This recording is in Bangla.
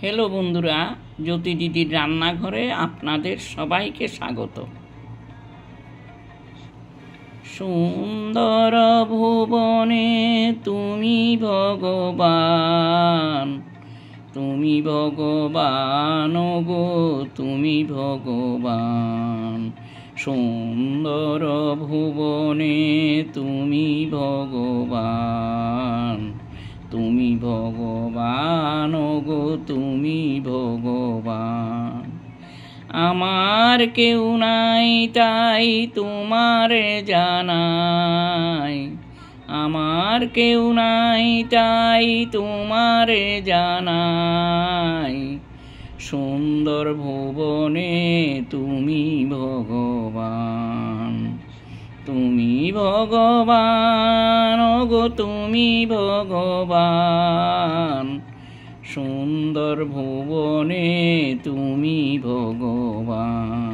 হ্যালো বন্ধুরা, জ্যোতি দিদির রান্নাঘরে আপনাদের সবাইকে স্বাগত। সুন্দর ভুবনে তুমি ভগবান, তুমি ভগবান গো, তুমি ভগবান। সুন্দর ভুবনে তুমি ভগবান, তুমি ভগবান গো, তুমি ভগবান। আমার কেউ নাই তাই তোমারে জানাই, আমার কেউ নাই তাই তোমারে জানাই। সুন্দর ভুবনে তুমি ভগবান, তুমি ভগবান গো, তুমি ভগবান। সুন্দর ভুবনে তুমি ভগবান।